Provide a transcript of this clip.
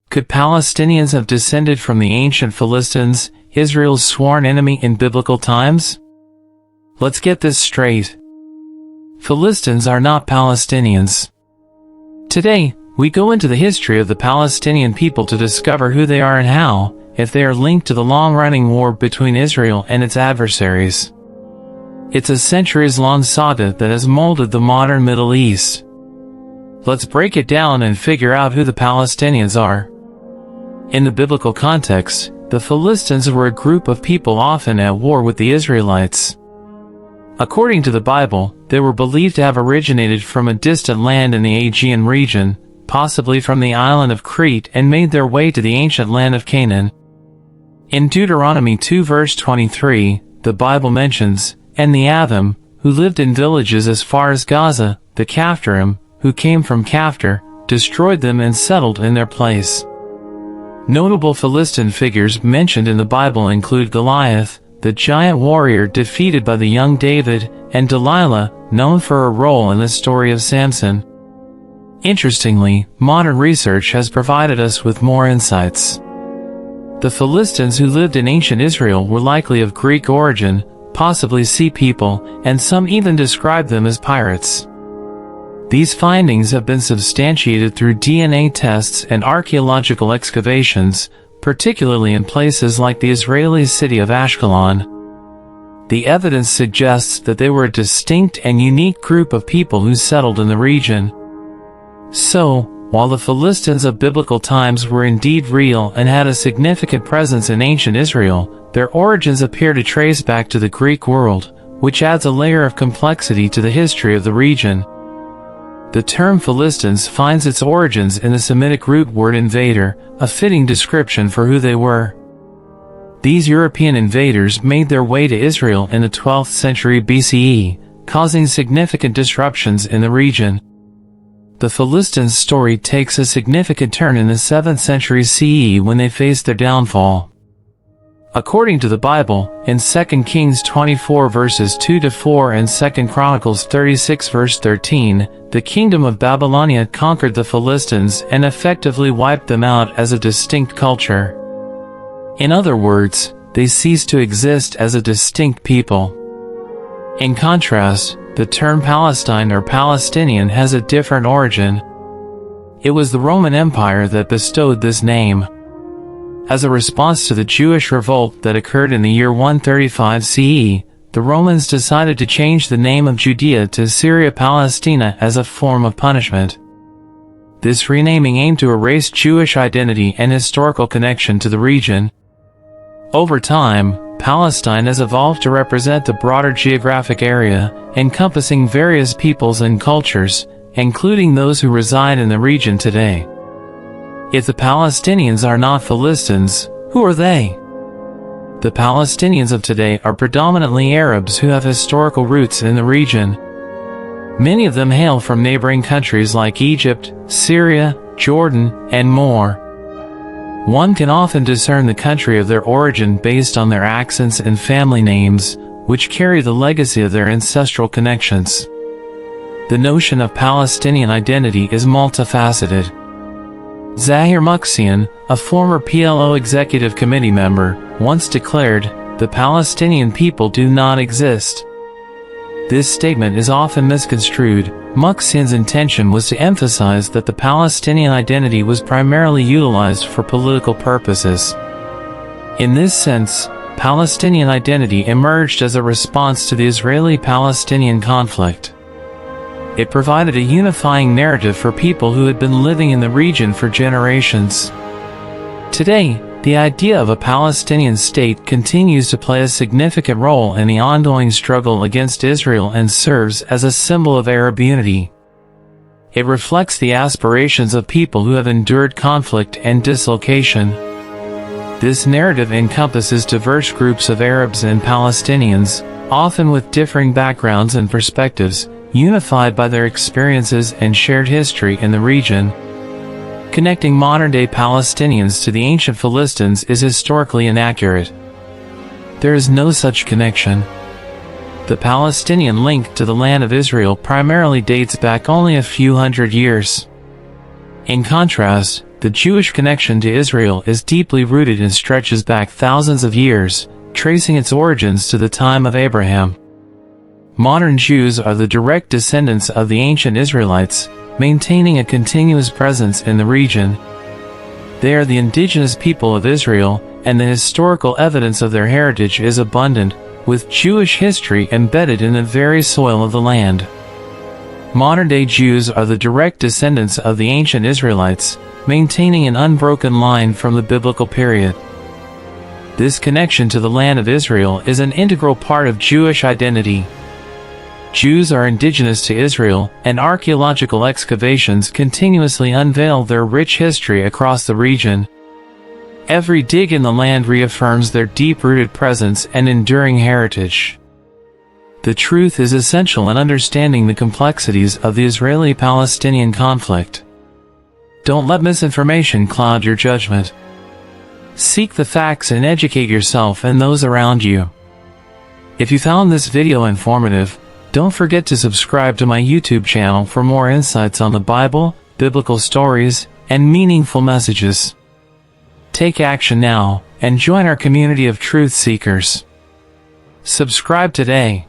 Could Palestinians have descended from the ancient Philistines, Israel's sworn enemy in biblical times? Let's get this straight. Philistines are not Palestinians. Today, we go into the history of the Palestinian people to discover who they are and how, if they are linked to the long-running war between Israel and its adversaries. It's a centuries-long saga that has molded the modern Middle East. Let's break it down and figure out who the Palestinians are. In the biblical context, the Philistines were a group of people often at war with the Israelites. According to the Bible, they were believed to have originated from a distant land in the Aegean region, possibly from the island of Crete, and made their way to the ancient land of Canaan. In Deuteronomy 2 verse 23, the Bible mentions, "And the Avim, who lived in villages as far as Gaza, the Caphtorim, who came from Caphtor, destroyed them and settled in their place." Notable Philistine figures mentioned in the Bible include Goliath, the giant warrior defeated by the young David, and Delilah, known for her role in the story of Samson. Interestingly, modern research has provided us with more insights. The Philistines who lived in ancient Israel were likely of Greek origin, possibly sea people, and some even describe them as pirates. These findings have been substantiated through DNA tests and archaeological excavations, particularly in places like the Israeli city of Ashkelon. The evidence suggests that they were a distinct and unique group of people who settled in the region. So, while the Philistines of biblical times were indeed real and had a significant presence in ancient Israel, their origins appear to trace back to the Greek world, which adds a layer of complexity to the history of the region. The term Philistines finds its origins in the Semitic root word invader, a fitting description for who they were. These European invaders made their way to Israel in the 12th century BCE, causing significant disruptions in the region. The Philistines' story takes a significant turn in the 7th century CE when they faced their downfall. According to the Bible, in 2 Kings 24 verses 2-4 and 2 Chronicles 36 verse 13, the kingdom of Babylonia conquered the Philistines and effectively wiped them out as a distinct culture. In other words, they ceased to exist as a distinct people. In contrast, the term Palestine or Palestinian has a different origin. It was the Roman Empire that bestowed this name. As a response to the Jewish revolt that occurred in the year 135 CE, the Romans decided to change the name of Judea to Syria Palestina as a form of punishment. This renaming aimed to erase Jewish identity and historical connection to the region. Over time, Palestine has evolved to represent the broader geographic area, encompassing various peoples and cultures, including those who reside in the region today. If the Palestinians are not Philistines, who are they? The Palestinians of today are predominantly Arabs who have historical roots in the region. Many of them hail from neighboring countries like Egypt, Syria, Jordan, and more. One can often discern the country of their origin based on their accents and family names, which carry the legacy of their ancestral connections. The notion of Palestinian identity is multifaceted. Zahir Muksian, a former PLO executive committee member, once declared, "The Palestinian people do not exist." This statement is often misconstrued. Muksian's intention was to emphasize that the Palestinian identity was primarily utilized for political purposes. In this sense, Palestinian identity emerged as a response to the Israeli-Palestinian conflict. It provided a unifying narrative for people who had been living in the region for generations. Today, the idea of a Palestinian state continues to play a significant role in the ongoing struggle against Israel and serves as a symbol of Arab unity. It reflects the aspirations of people who have endured conflict and dislocation. This narrative encompasses diverse groups of Arabs and Palestinians, often with differing backgrounds and perspectives, unified by their experiences and shared history in the region. Connecting modern-day Palestinians to the ancient Philistines is historically inaccurate. There is no such connection. The Palestinian link to the land of Israel primarily dates back only a few hundred years. In contrast, The Jewish connection to Israel is deeply rooted and stretches back thousands of years, tracing its origins to the time of Abraham. Modern Jews are the direct descendants of the ancient Israelites, maintaining a continuous presence in the region. They are the indigenous people of Israel, and the historical evidence of their heritage is abundant, with Jewish history embedded in the very soil of the land. Modern-day Jews are the direct descendants of the ancient Israelites, maintaining an unbroken line from the biblical period. This connection to the land of Israel is an integral part of Jewish identity. Jews are indigenous to Israel, and archaeological excavations continuously unveil their rich history across the region. Every dig in the land reaffirms their deep-rooted presence and enduring heritage. The truth is essential in understanding the complexities of the Israeli-Palestinian conflict. Don't let misinformation cloud your judgment. Seek the facts and educate yourself and those around you. If you found this video informative, don't forget to subscribe to my YouTube channel for more insights on the Bible, biblical stories, and meaningful messages. Take action now, and join our community of truth seekers. Subscribe today.